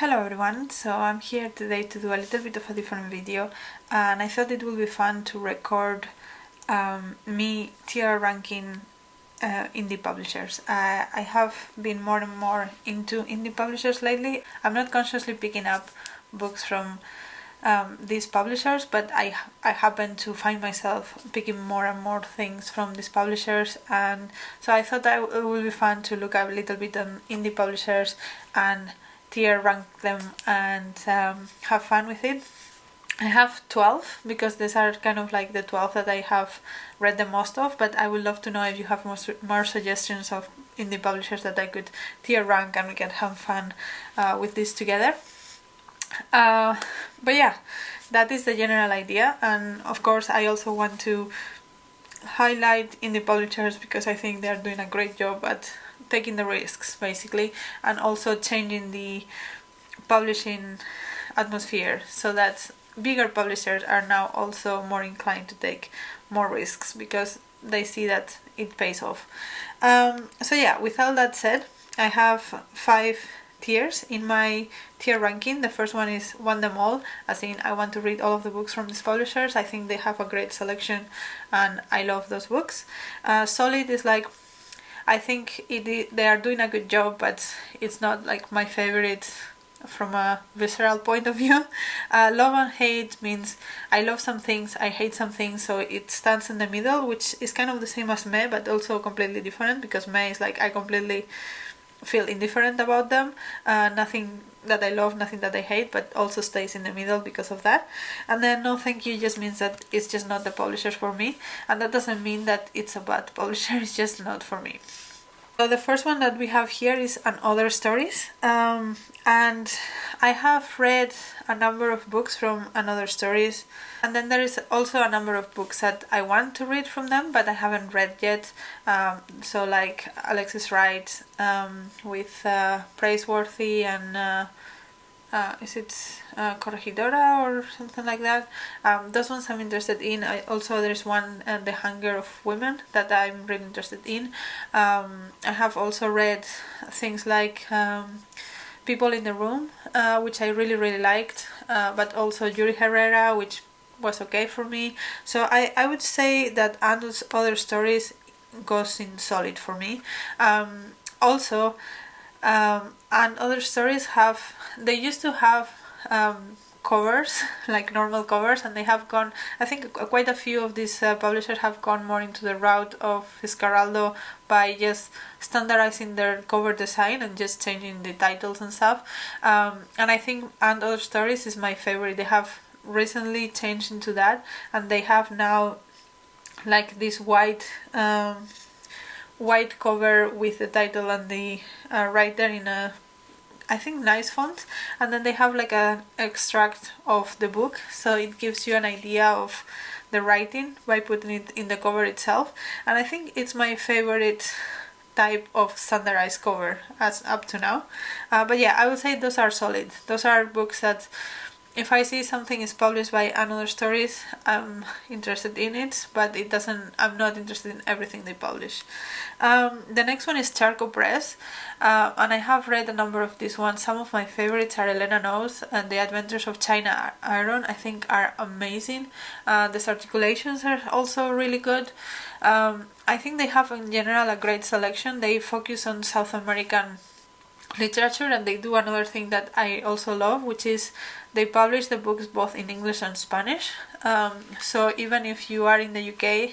Hello everyone, so I'm here today to do a little bit of a different video, and I thought it would be fun to record me tier ranking indie publishers. I have been more and more into indie publishers lately. I'm not consciously picking up books from these publishers, but I happen to find myself picking more and more things from these publishers, and so I thought that it would be fun to look a little bit on indie publishers and tier rank them and have fun with it. I have 12 because these are kind of like the 12 that I have read the most of, but I would love to know if you have more suggestions of indie publishers that I could tier rank and we can have fun with this together. But yeah, that is the general idea, and of course I also want to highlight indie publishers because I think they're doing a great job at taking the risks basically, and also changing the publishing atmosphere so that bigger publishers are now also more inclined to take more risks because they see that it pays off. So yeah, with all that said, I have 5 tiers in my tier ranking. The first one is want them all, as in I want to read all of the books from these publishers. I think they have a great selection and I love those books. Solid is like, I think they are doing a good job, but it's not like my favorite from a visceral point of view. Love and hate means I love some things, I hate some things, so it stands in the middle, which is kind of the same as meh, but also completely different, because meh is like I completely feel indifferent about them. Nothing that I love, nothing that I hate, but also stays in the middle because of that. And then no thank you just means that it's just not the publishers for me, and that doesn't mean that it's a bad publisher, it's just not for me. So the first one that we have here is An Other Stories, and I have read a number of books from An Other Stories, and then there is also a number of books that I want to read from them but I haven't read yet. So like Alexis Wright with Praiseworthy and is it Corregidora or something like that? Those ones I'm interested in. Also there's one, The Hunger of Women, that I'm really interested in. I have also read things like People in the Room, which I really liked, but also Yuri Herrera, which was okay for me. So I would say that Ando's Other Stories goes in solid for me. Also, and Other Stories they used to have covers, like normal covers, and they have gone, I think quite a few of these publishers have gone more into the route of Fiscaraldo by just standardizing their cover design and just changing the titles and stuff. And I think And Other Stories is my favorite. They have recently changed into that, and they have now like this white cover with the title and the writer in a, I think, nice font, and then they have like an extract of the book, so it gives you an idea of the writing by putting it in the cover itself, and I think it's my favorite type of standardized cover as up to now. But yeah, I would say those are solid. Those are books that if I see something is published by An Other Stories, I'm interested in it, but I'm not interested in everything they publish. The next one is Charco Press, and I have read a number of these ones. Some of my favorites are Elena Knows and The Adventures of China Iron, I think are amazing. The articulations are also really good. I think they have in general a great selection. They focus on South American literature, and they do another thing that I also love, which is they publish the books both in English and Spanish. So even if you are in the UK,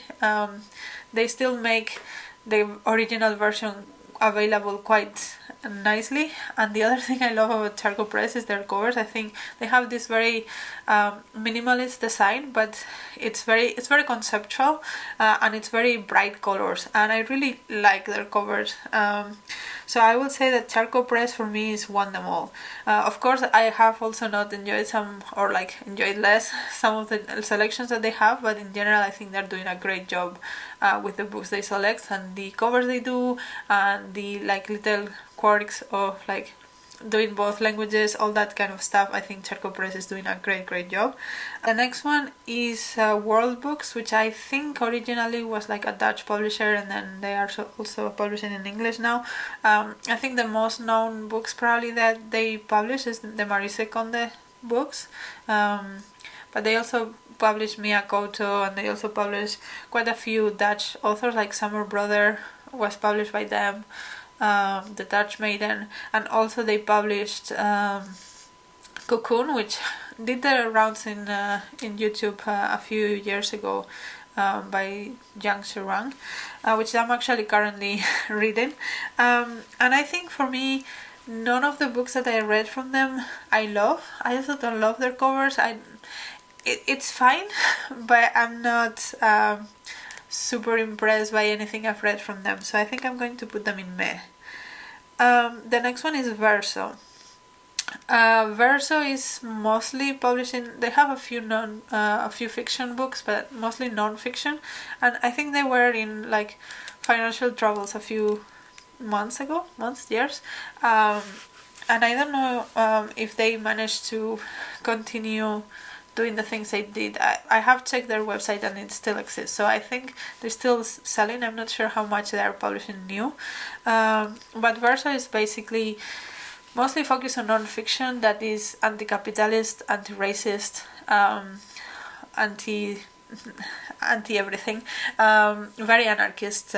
they still make the original version available quite nicely. And the other thing I love about Charco Press is their covers. I think they have this very minimalist design, but it's very conceptual, and it's very bright colors, and I really like their covers. So I would say that Charco Press for me is one them all. Of course, I have also not enjoyed some, or like enjoyed less, some of the selections that they have, but in general I think they're doing a great job with the books they select and the covers they do, and the like little quirks of like doing both languages, all that kind of stuff. I think Charco Press is doing a great job. The next one is World Books, which I think originally was like a Dutch publisher, and then they are also publishing in English now. I think the most known books probably that they publish is the Marise Conde books, but they also publish Mia Couto, and they also publish quite a few Dutch authors, like Summer Brother was published by them, The Dutch Maiden, and also they published Cocoon, which did the rounds in YouTube a few years ago, by Jiang Shurang, which I'm actually currently reading. And I think for me, none of the books that I read from them I love. I also don't love their covers. It's fine, but I'm not super impressed by anything I've read from them, so I think I'm going to put them in meh. The next one is Verso. Verso is mostly publishing. They have a few fiction books, but mostly non-fiction, and I think they were in like financial troubles a few years, and I don't know if they managed to continue doing the things they did. I have checked their website and it still exists, so I think they're still selling. I'm not sure how much they are publishing new, but Verso is basically mostly focused on non-fiction that is anti-capitalist, anti-racist, anti everything, very anarchist,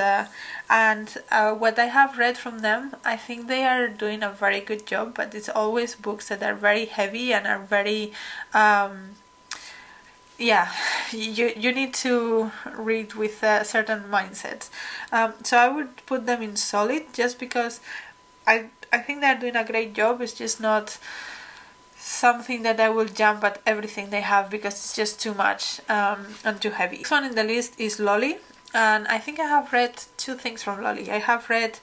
and what I have read from them, I think they are doing a very good job, but it's always books that are very heavy and are very you need to read with a certain mindset. So I would put them in solid, just because I think they're doing a great job. It's just not something that I will jump at everything they have, because it's just too much and too heavy. Next one in the list is Lolly, and I think I have read two things from Lolly. I have read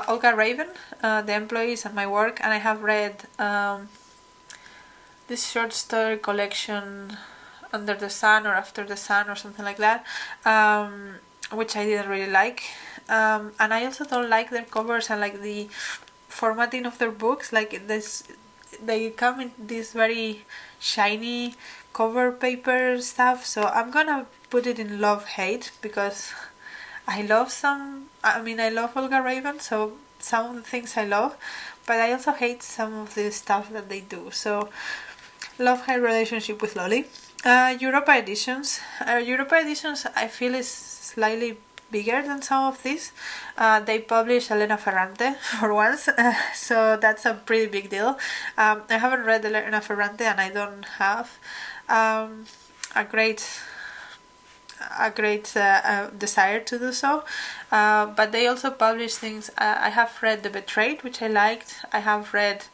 Olga Raven, The Employees and My Work, and I have read this short story collection, Under the Sun or After the Sun or something like that, which I didn't really like, and I also don't like their covers and like the formatting of their books. Like this, they come in this very shiny cover paper stuff, so I'm gonna put it in love-hate, because I love Olga Raven, so some of the things I love, but I also hate some of the stuff that they do. So love-hate relationship with Lolly. Europa Editions. Europa Editions, I feel, is slightly bigger than some of these. They publish Elena Ferrante for once, so that's a pretty big deal. I haven't read Elena Ferrante, and I don't have a great desire to do so. But they also publish things. I have read The Betrayed, which I liked. I have read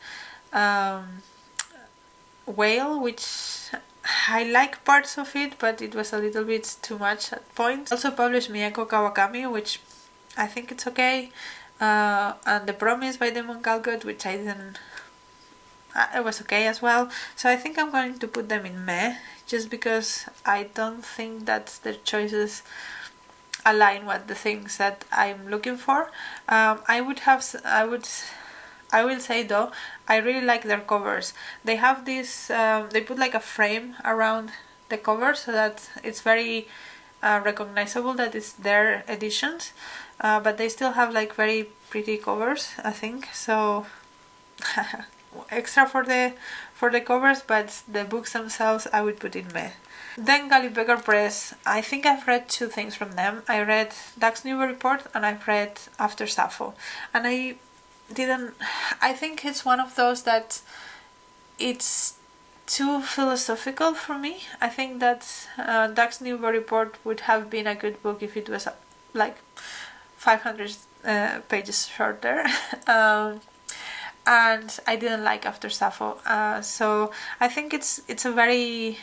Whale, which I like parts of it, but it was a little bit too much at points. Also published Miyako Kawakami, which I think it's okay, and The Promise by Damon Galgut, which I didn't. It was okay as well. So I think I'm going to put them in meh, just because I don't think that their choices align with the things that I'm looking for. I will say though, I really like their covers. They have this, they put like a frame around the cover, so that it's very recognizable that it's their editions, but they still have like very pretty covers, I think. So extra for the covers, but the books themselves I would put in meh. Then Gullybecker Press, I think I've read two things from them. I read Dax Newbury Report and I've read After Sappho, and I think it's one of those that it's too philosophical for me. I think that Dax Newbury Report would have been a good book if it was like 500 pages shorter. And I didn't like After Sappho, so I think it's a very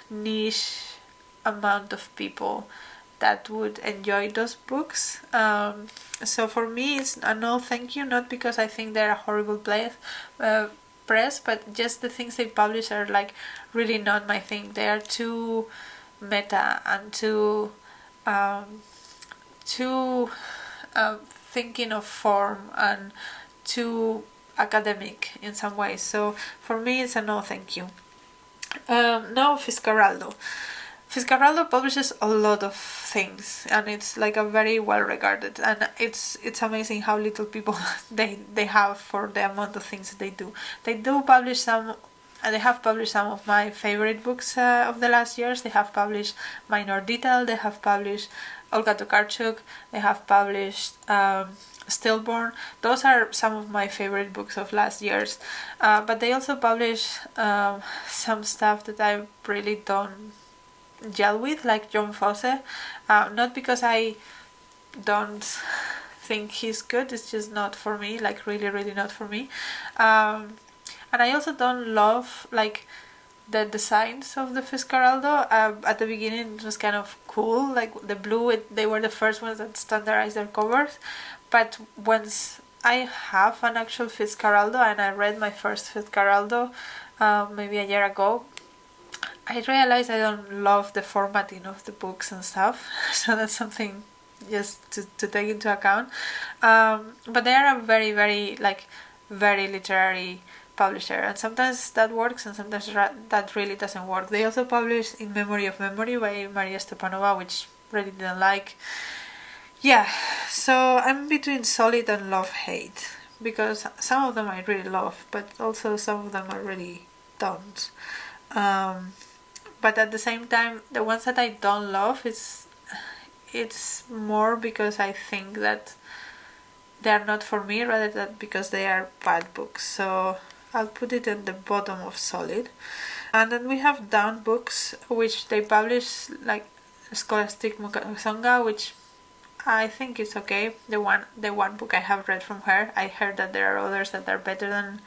niche amount of people that would enjoy those books. So for me it's a no thank you, not because I think they're a horrible press, but just the things they publish are like really not my thing. They are too meta and too thinking of form and too academic in some ways. So for me, it's a no, thank you. Now Fiscaraldo. Fiscaraldo publishes a lot of things, and it's like a very well regarded, and it's amazing how little people they have for the amount of things they do. They do publish some. They have published some of my favorite books of the last years. They have published Minor Detail. They have published Olga Tokarczuk. They have published Stillborn. Those are some of my favorite books of last years. But they also publish some stuff that I really don't gel with, like John Fosse. Not because I don't think he's good, it's just not for me, like really not for me. And I also don't love like the designs of the Fiscaraldo. At the beginning it was kind of cool, like the blue, they were the first ones that standardized their covers. But once I have an actual Fiscaraldo, and I read my first Fiscaraldo maybe a year ago, I realized I don't love the formatting of the books and stuff. So that's something just to take into account. But they are a very very literary publisher, and sometimes that works and sometimes that really doesn't work. They also published In Memory of Memory by Maria Stepanova, which really didn't like. Yeah, so I'm between solid and love-hate, because some of them I really love, but also some of them I really don't. But at the same time, the ones that I don't love, it's more because I think that they are not for me, rather than because they are bad books. So I'll put it at the bottom of solid. And then we have Dawn Books, which they publish like Scholastic Mukasonga, which I think is okay. The one book I have read from her. I heard that there are others that are better than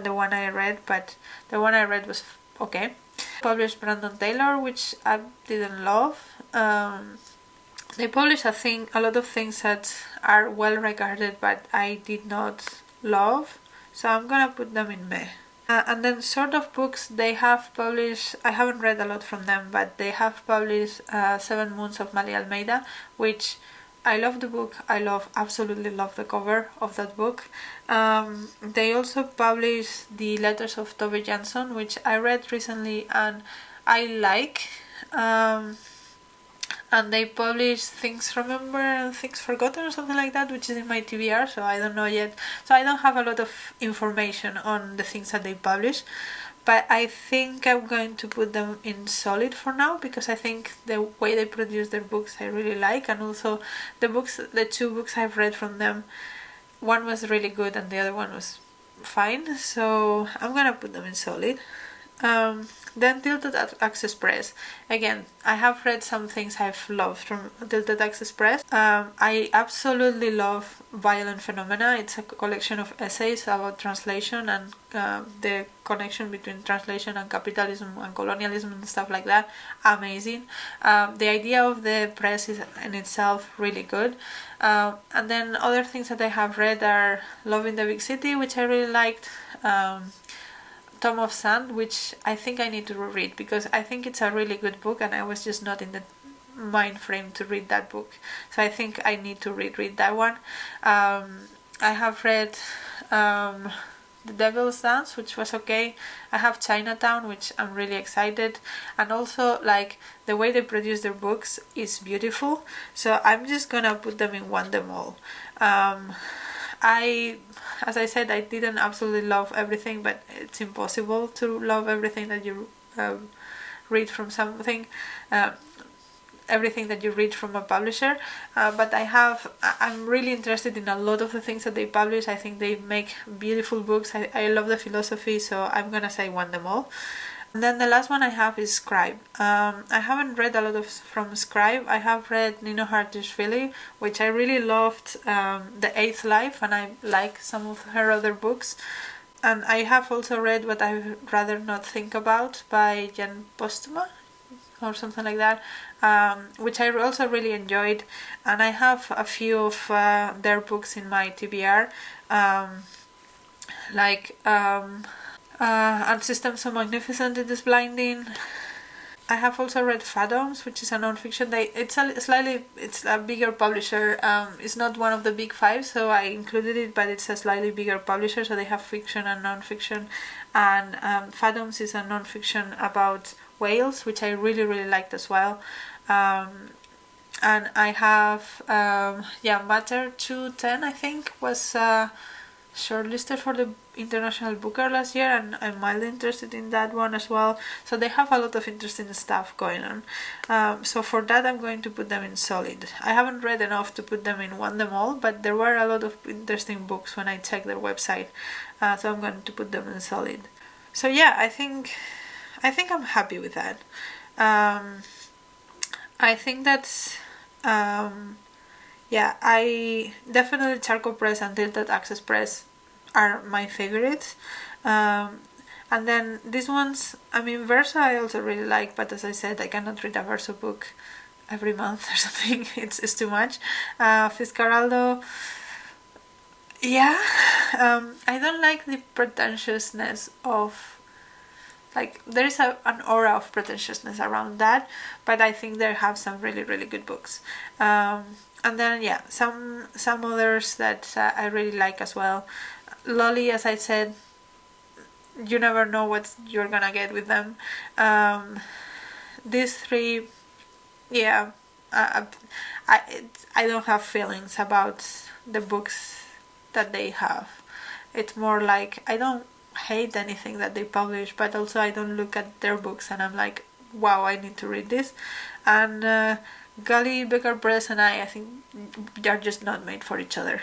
the one I read, but the one I read was okay. Published Brandon Taylor, which I didn't love. They publish a lot of things that are well regarded, but I did not love. So I'm gonna put them in meh. And then Sort of Books, they have published, I haven't read a lot from them, but they have published 7 Moons of Mali Almeida, which I love the book. I absolutely love the cover of that book. They also published The Letters of Tove Jansson, which I read recently and I like. And they published Things Remembered and Things Forgotten or something like that, which is in my TBR, so I don't know yet. So I don't have a lot of information on the things that they publish, but I think I'm going to put them in solid for now, because I think the way they produce their books I really like, and also the 2 books I've read from them, one was really good and the other one was fine, so I'm gonna put them in solid. Then Tilted Access Press. Again, I have read some things I've loved from Tilted Access Press. I absolutely love Violent Phenomena. It's a collection of essays about translation and the connection between translation and capitalism and colonialism and stuff like that. Amazing. The idea of the press is in itself really good. And then other things that I have read are Love in the Big City, which I really liked. Tom of Sand, which I think I need to reread, because I think it's a really good book and I was just not in the mind frame to read that book. So I think I need to reread that one. I have read The Devil's Dance, which was okay. I have Chinatown, which I'm really excited. And also, like, the way they produce their books is beautiful. So I'm just gonna put them in One Them All. As I said, I didn't absolutely love everything, but it's impossible to love everything that you read from something, everything that you read from a publisher. But I'm really interested in a lot of the things that they publish. I think they make beautiful books. I love the philosophy, so I'm gonna say One Them All. And then the last one I have is Scribe. I haven't read a lot from Scribe. I have read Nino Hartishvili, which I really loved, The Eighth Life, and I like some of her other books. And I have also read What I'd Rather Not Think About by Jen Postuma, or something like that, which I also really enjoyed. And I have a few of their books in my TBR, And Systems So Magnificent It Is Blinding, I have also read Fathoms, which is a non-fiction. It's a bigger publisher. It's not one of the big five, so I included it, but it's a slightly bigger publisher, so they have fiction and non-fiction. And Fathoms is a non-fiction about whales, which I really, really liked as well. And I have, Matter 210, I think, was shortlisted for the International Booker last year, and I'm mildly interested in that one as well. So they have a lot of interesting stuff going on. So for that, I'm going to put them in solid. I haven't read enough to put them in one them all, but there were a lot of interesting books when I checked their website. So I'm going to put them in solid. So yeah, I think I'm happy with that. I think that's I definitely Charco Press and Tilted Access Press are my favorites. And then these ones, I mean, Verso I also really like, but as I said, I cannot read a Verso book every month or something. It's too much. Fitzcarraldo, I don't like the pretentiousness of, like, there is an aura of pretentiousness around that, but I think they have some really, really good books. And then some others that I really like as well. Lolly, as I said, you never know what you're gonna get with them. These three, I don't have feelings about the books that they have. It's more like I don't hate anything that they publish, but also I don't look at their books and I'm like, wow, I need to read this. And Gully, Becker Press and I think they're just not made for each other.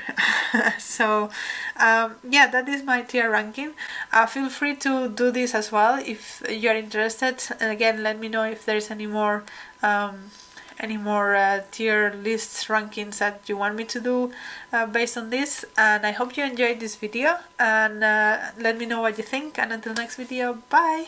So that is my tier ranking. Feel free to do this as well if you're interested. And again, let me know if there's any more tier lists rankings that you want me to do based on this. And I hope you enjoyed this video, and let me know what you think, and until next video, bye.